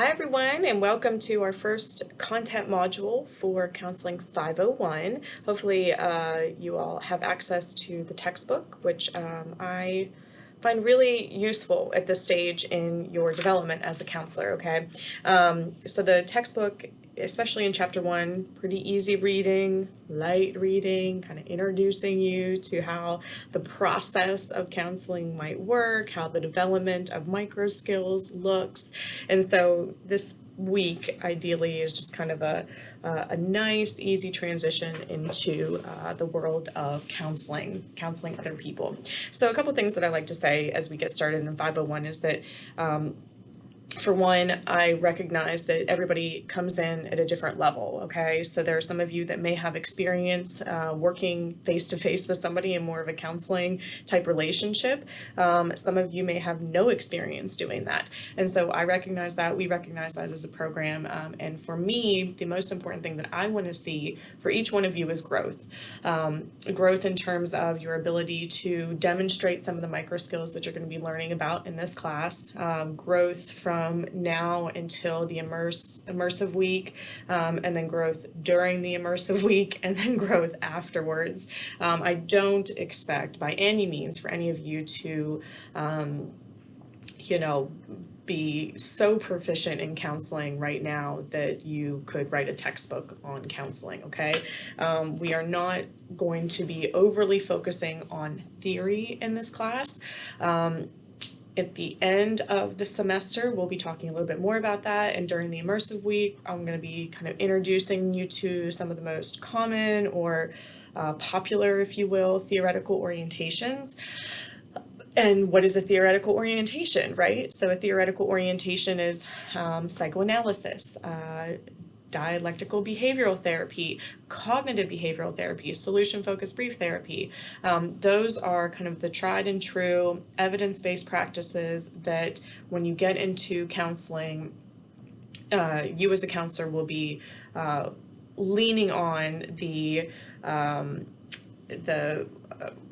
Hi everyone, and welcome to our first content module for Counseling 501. Hopefully you all have access to the textbook, which I find really useful at this stage in your development as a counselor, okay? So the textbook, especially in chapter 1, pretty easy reading, light reading, kind of introducing you to how the process of counseling might work, how the development of micro skills looks. And so this week ideally is just kind of a nice easy transition into the world of counseling other people. So a couple things that I like to say as we get started in 501 is that for one, I recognize that everybody comes in at a different level, okay? So there are some of you that may have experience working face-to-face with somebody in more of a counseling type relationship. Some of you may have no experience doing that. And so I recognize that, we recognize that as a program. And for me, the most important thing that I want to see for each one of you is growth. Growth in terms of your ability to demonstrate some of the micro skills that you're going to be learning about in this class. Growth from now until the immersive week, and then growth during the immersive week, and then growth afterwards. I don't expect by any means for any of you to, be so proficient in counseling right now that you could write a textbook on counseling, okay? We are not going to be overly focusing on theory in this class. At the end of the semester, we'll be talking a little bit more about that, and during the immersive week, I'm going to be kind of introducing you to some of the most common or popular, if you will, theoretical orientations. And what is a theoretical orientation, right? So a theoretical orientation is psychoanalysis, dialectical behavioral therapy, cognitive behavioral therapy, solution-focused brief therapy. Those are kind of the tried and true evidence-based practices that when you get into counseling, you as a counselor will be leaning on the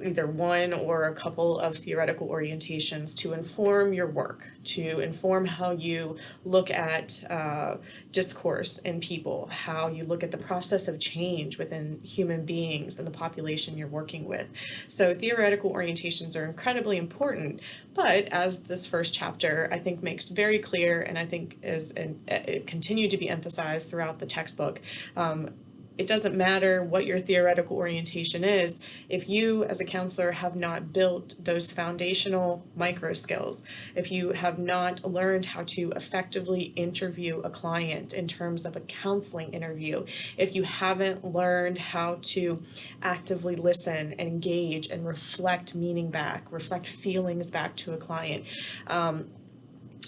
either one or a couple of theoretical orientations to inform your work, to inform how you look at discourse in people, how you look at the process of change within human beings and the population you're working with. So theoretical orientations are incredibly important, but as this first chapter I think makes very clear, and I think it continued to be emphasized throughout the textbook, it doesn't matter what your theoretical orientation is if you as a counselor have not built those foundational micro skills, if you have not learned how to effectively interview a client in terms of a counseling interview, if you haven't learned how to actively listen and engage and reflect meaning back, reflect feelings back to a client,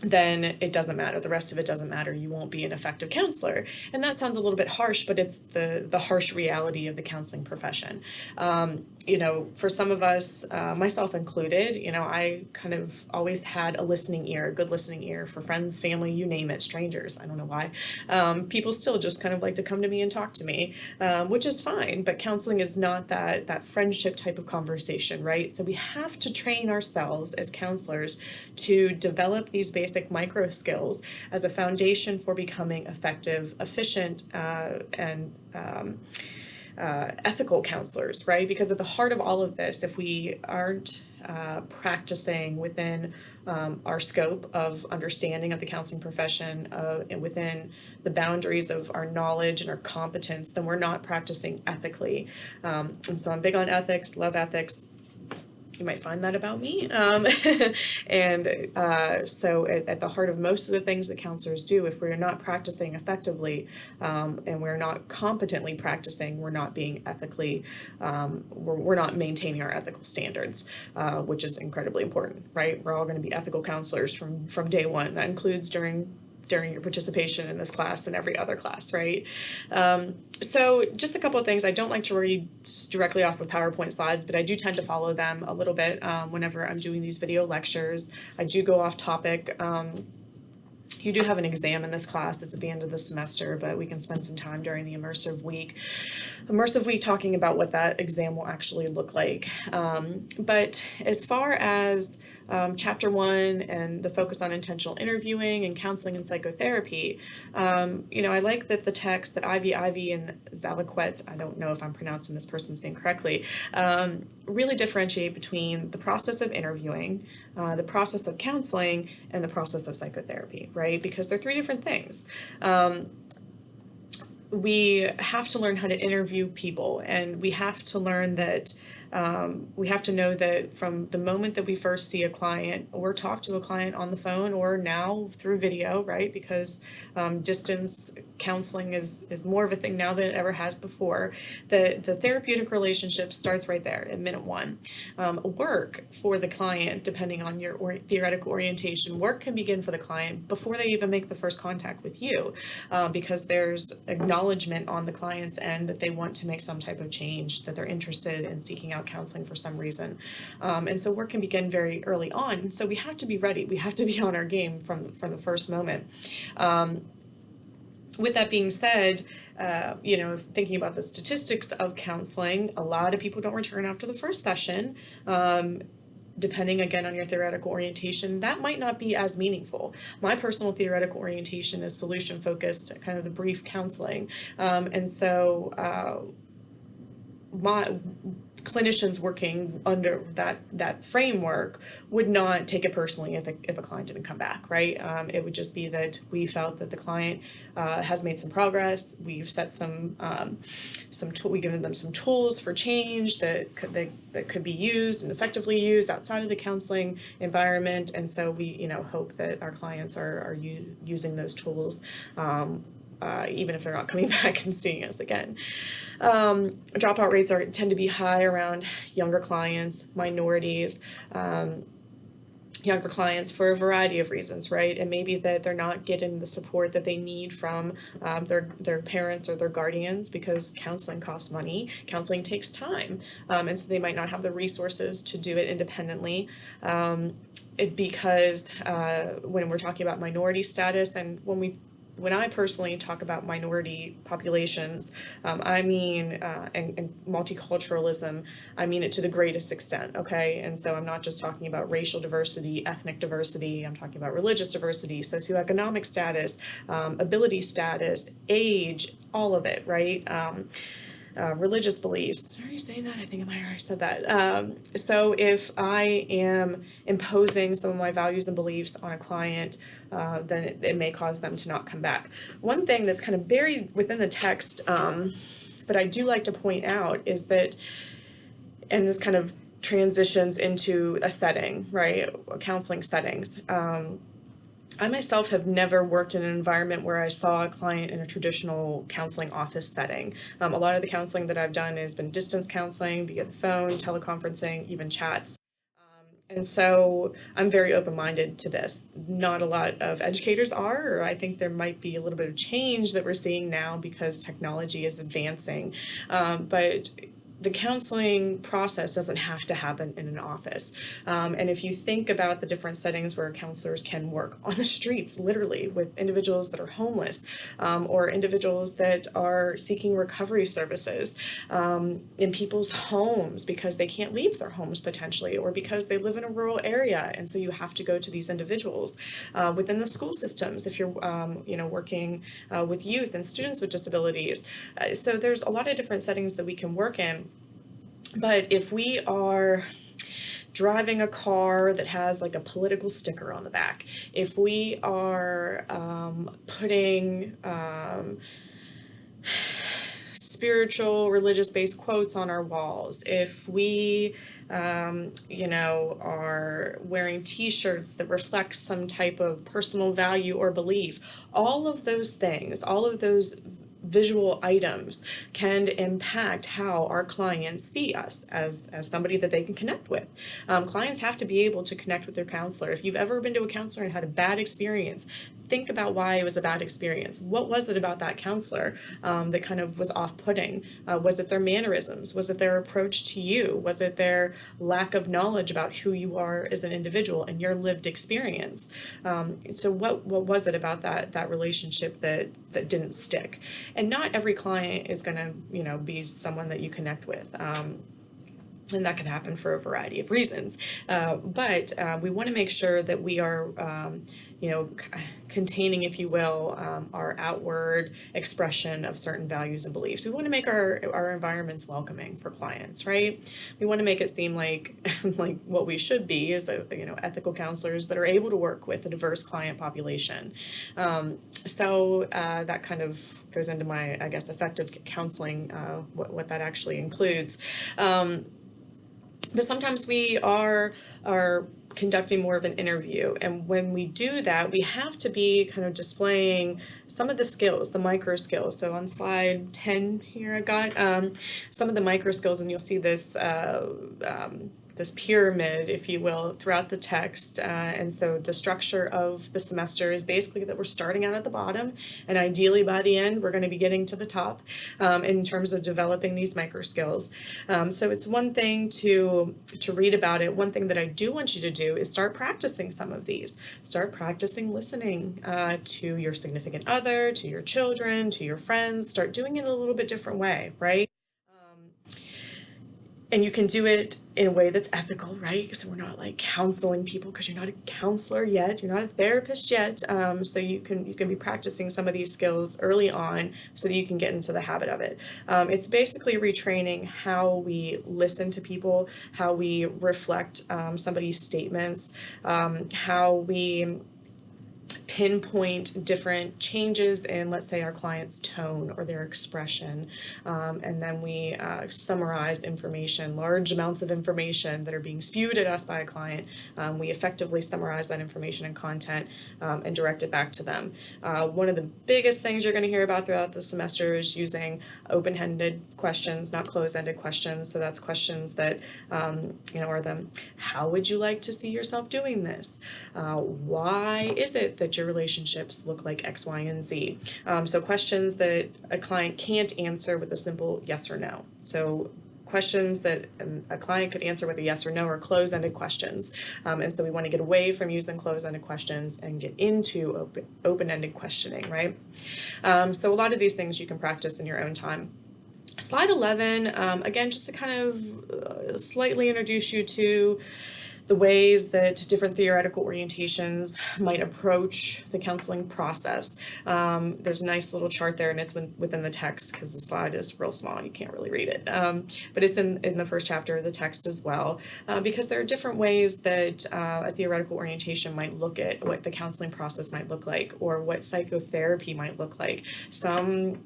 then it doesn't matter. The rest of it doesn't matter. You won't be an effective counselor. And that sounds a little bit harsh, but it's the harsh reality of the counseling profession. For some of us, myself included, I kind of always had a listening ear, a good listening ear for friends, family, you name it, strangers. I don't know why. People still just kind of like to come to me and talk to me, which is fine, but counseling is not that friendship type of conversation, right? So we have to train ourselves as counselors to develop these basic micro skills as a foundation for becoming effective, efficient, and ethical counselors, right? Because at the heart of all of this, if we aren't practicing within our scope of understanding of the counseling profession and within the boundaries of our knowledge and our competence, then we're not practicing ethically. And so I'm big on ethics, love ethics. You might find that about me. So at the heart of most of the things that counselors do, if we're not practicing effectively and we're not competently practicing, we're not being ethically, we're not maintaining our ethical standards, which is incredibly important, right? We're all going to be ethical counselors from day one. That includes during your participation in this class and every other class, right? So just a couple of things. I don't like to read directly off of PowerPoint slides, but I do tend to follow them a little bit whenever I'm doing these video lectures. I do go off topic. You do have an exam in this class. It's at the end of the semester, but we can spend some time during the immersive week. Talking about what that exam will actually look like. But as far as Chapter 1 and the focus on intentional interviewing and counseling and psychotherapy, I like that the text that Ivy and Zaliquette, I don't know if I'm pronouncing this person's name correctly, really differentiate between the process of interviewing, the process of counseling, and the process of psychotherapy, right? Because they're three different things. We have to learn how to interview people, and we have to learn that we have to know that from the moment that we first see a client or talk to a client on the phone or now through video, right? Because distance counseling is more of a thing now than it ever has before. The therapeutic relationship starts right there at minute one. Work for the client, depending on your theoretical orientation, work can begin for the client before they even make the first contact with you, because there's acknowledgement on the client's end that they want to make some type of change, that they're interested in seeking out counseling for some reason. And so work can begin very early on. So we have to be ready. We have to be on our game from the first moment. With that being said, thinking about the statistics of counseling, a lot of people don't return after the first session. Depending again on your theoretical orientation, that might not be as meaningful. My personal theoretical orientation is solution focused, kind of the brief counseling. And so my clinicians working under that framework would not take it personally if a client didn't come back, right? It would just be that we felt that the client has made some progress. We've set we've given them some tools for change that could be used and effectively used outside of the counseling environment, and so we hope that our clients are using those tools. Even if they're not coming back and seeing us again. Dropout rates tend to be high around younger clients, minorities, younger clients for a variety of reasons, right? It may be that they're not getting the support that they need from their parents or their guardians, because counseling costs money, counseling takes time, and so they might not have the resources to do it independently. Because when we're talking about minority status, and when I personally talk about minority populations, I mean, and multiculturalism, I mean it to the greatest extent, okay? And so I'm not just talking about racial diversity, ethnic diversity, I'm talking about religious diversity, socioeconomic status, ability status, age, all of it, right? Religious beliefs. Did I already say that? I think I already said that. So if I am imposing some of my values and beliefs on a client, then it may cause them to not come back. One thing that's kind of buried within the text, but I do like to point out, is that, and this kind of transitions into a setting, right? Counseling settings. I myself have never worked in an environment where I saw a client in a traditional counseling office setting. A lot of the counseling that I've done has been distance counseling via the phone, teleconferencing, even chats. And so I'm very open-minded to this. Not a lot of educators are, or I think there might be a little bit of change that we're seeing now because technology is advancing. But the counseling process doesn't have to happen in an office. And if you think about the different settings where counselors can work on the streets, literally, with individuals that are homeless, or individuals that are seeking recovery services, in people's homes because they can't leave their homes potentially, or because they live in a rural area, and so you have to go to these individuals. Within the school systems, if you're working with youth and students with disabilities. So there's a lot of different settings that we can work in. But if we are driving a car that has like a political sticker on the back, if we are putting spiritual, religious-based quotes on our walls, if we, are wearing T-shirts that reflect some type of personal value or belief, all of those things, all of those visual items can impact how our clients see us as somebody that they can connect with. Clients have to be able to connect with their counselor. If you've ever been to a counselor and had a bad experience, think about why it was a bad experience. What was it about that counselor that kind of was off-putting? Was it their mannerisms? Was it their approach to you? Was it their lack of knowledge about who you are as an individual and your lived experience? So what was it about that relationship that didn't stick? And not every client is going to be someone that you connect with. And that can happen for a variety of reasons. But we want to make sure that we are, containing, if you will, our outward expression of certain values and beliefs. We want to make our environments welcoming for clients, right? We want to make it seem like like what we should be is ethical counselors that are able to work with a diverse client population. That kind of goes into my, I guess, effective counseling, what that actually includes. But sometimes we are conducting more of an interview, and when we do that, we have to be kind of displaying some of the skills, the micro skills. So on slide 10 here, I got some of the micro skills, and you'll see this this pyramid, if you will, throughout the text. And so the structure of the semester is basically that we're starting out at the bottom, and ideally by the end, we're going to be getting to the top in terms of developing these micro skills. So it's one thing to read about it. One thing that I do want you to do is start practicing some of these. Start practicing listening to your significant other, to your children, to your friends. Start doing it a little bit different way, right? And you can do it in a way that's ethical, right? So we're not like counseling people because you're not a counselor yet, you're not a therapist yet. So you can be practicing some of these skills early on so that you can get into the habit of it. It's basically retraining how we listen to people, how we reflect somebody's statements, how we pinpoint different changes in, let's say, our client's tone or their expression, and then we summarize information, large amounts of information that are being spewed at us by a client. We effectively summarize that information and content and direct it back to them. One of the biggest things you're going to hear about throughout the semester is using open-ended questions, not closed-ended questions. So that's questions that are them. How would you like to see yourself doing this? Why is it that your relationships look like X, Y, and Z? So questions that a client can't answer with a simple yes or no. So questions that a client could answer with a yes or no are closed-ended questions. And so we want to get away from using closed-ended questions and get into open-ended questioning, right? So a lot of these things you can practice in your own time. Slide 11, again, just to kind of slightly introduce you to the ways that different theoretical orientations might approach the counseling process. There's a nice little chart there, and it's within the text because the slide is real small, you can't really read it. But it's in the first chapter of the text as well, because there are different ways that a theoretical orientation might look at what the counseling process might look like, or what psychotherapy might look like. Some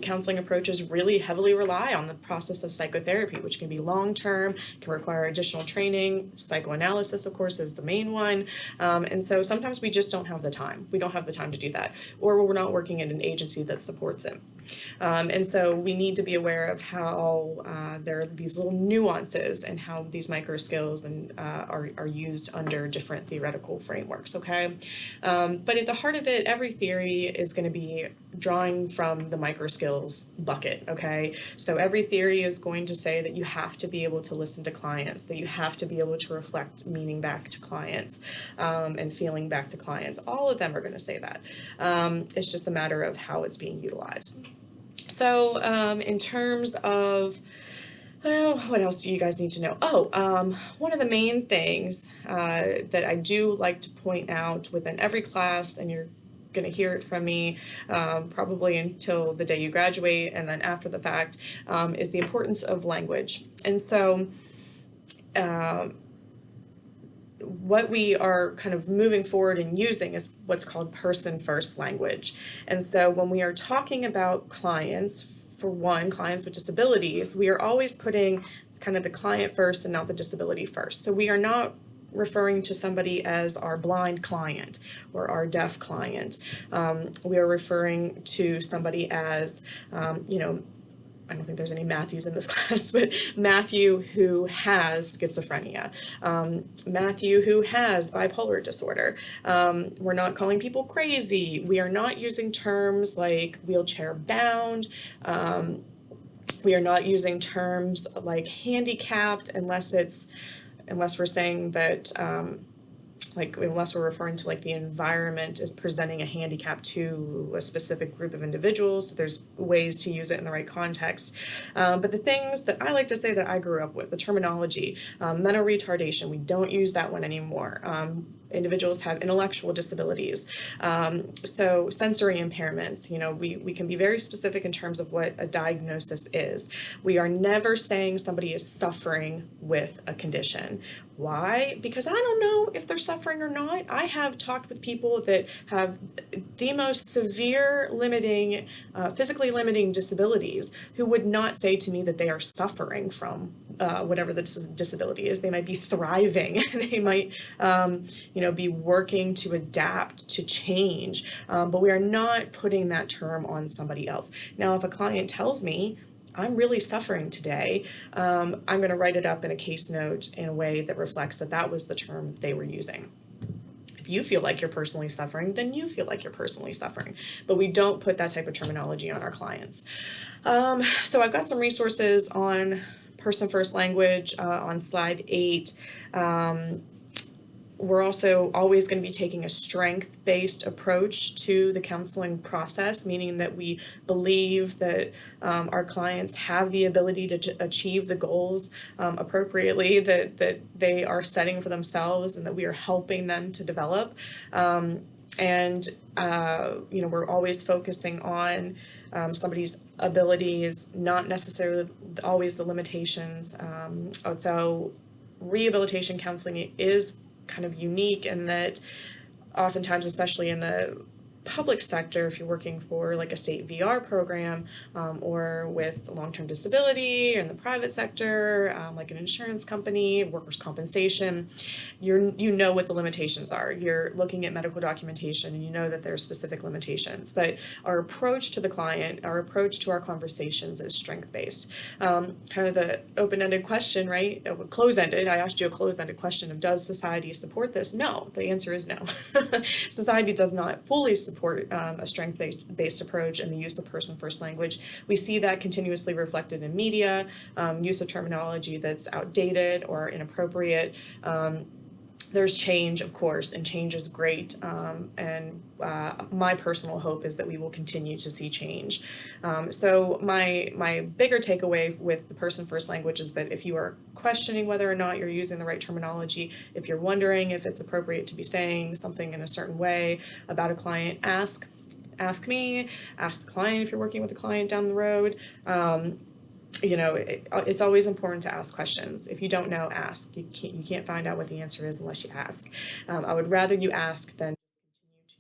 counseling approaches really heavily rely on the process of psychotherapy, which can be long-term, can require additional training. Psychoanalysis, of course, is the main one. And so sometimes we just don't have the time. We don't have the time to do that, or we're not working in an agency that supports it. And so we need to be aware of how there are these little nuances and how these micro skills are used under different theoretical frameworks, okay? But at the heart of it, every theory is going to be drawing from the micro skills bucket, okay? So every theory is going to say that you have to be able to listen to clients, that you have to be able to reflect meaning back to clients, and feeling back to clients. All of them are going to say that. It's just a matter of how it's being utilized. So in terms of, well, what else do you guys need to know? One of the main things that I do like to point out within every class, and you're going to hear it from me probably until the day you graduate and then after the fact, is the importance of language. And so what we are kind of moving forward and using is what's called person-first language. And so when we are talking about clients, for one, clients with disabilities, we are always putting kind of the client first and not the disability first. So we are not referring to somebody as our blind client or our deaf client. We are referring to somebody as, I don't think there's any Matthews in this class, but Matthew who has schizophrenia, Matthew who has bipolar disorder. We're not calling people crazy. We are not using terms like wheelchair bound. We are not using terms like handicapped unless we're saying that like unless we're referring to like the environment is presenting a handicap to a specific group of individuals. So there's ways to use it in the right context. But the things that I like to say that I grew up with, the terminology, mental retardation, we don't use that one anymore. Individuals have intellectual disabilities. So sensory impairments, we can be very specific in terms of what a diagnosis is. We are never saying somebody is suffering with a condition. Why? Because I don't know if they're suffering or not. I have talked with people that have the most severe limiting, physically limiting disabilities who would not say to me that they are suffering from whatever the disability is. They might be thriving. They might, be working to adapt, to change, but we are not putting that term on somebody else. Now, if a client tells me, I'm really suffering today, I'm going to write it up in a case note in a way that reflects that that was the term they were using. If you feel like you're personally suffering, then you feel like you're personally suffering. But we don't put that type of terminology on our clients. So I've got some resources on person first language on slide 8. We're also always going to be taking a strength-based approach to the counseling process, meaning that we believe that our clients have the ability to achieve the goals appropriately that they are setting for themselves and that we are helping them to develop. We're always focusing on somebody's abilities, not necessarily always the limitations, although rehabilitation counseling is kind of unique in that oftentimes, especially in the public sector, if you're working for like a state VR program or with long-term disability, or in the private sector, like an insurance company, workers' compensation, you know what the limitations are. You're looking at medical documentation and you know that there are specific limitations. But our approach to the client, our approach to our conversations is strength-based. Kind of the open-ended question, right? Close-ended. I asked you a close-ended question of does society support this? No. The answer is no. Society does not fully support a strength-based approach and the use of person-first language. We see that continuously reflected in media, use of terminology that's outdated or inappropriate. There's change, of course, and change is great. My personal hope is that we will continue to see change. So my bigger takeaway with the person-first language is that if you are questioning whether or not you're using the right terminology, if you're wondering if it's appropriate to be saying something in a certain way about a client, ask me, ask the client if you're working with a client down the road. It's always important to ask questions. If you don't know, ask. You can't find out what the answer is unless you ask. I would rather you ask than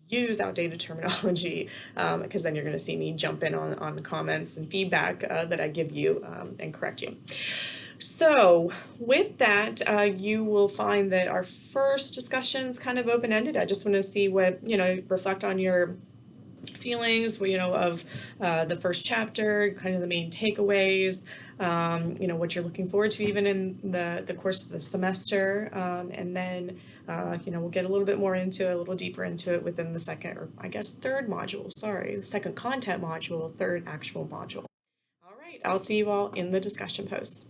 continue to use outdated terminology, because then you're going to see me jump in on the comments and feedback that I give you and correct you. So with that, you will find that our first discussion's kind of open-ended. I just want to see what, reflect on your feelings, of the first chapter, kind of the main takeaways, what you're looking forward to even in the course of the semester, and then we'll get a little bit more into it, a little deeper into it within the second, or I guess third module, the second content module, third actual module. All right, I'll see you all in the discussion posts.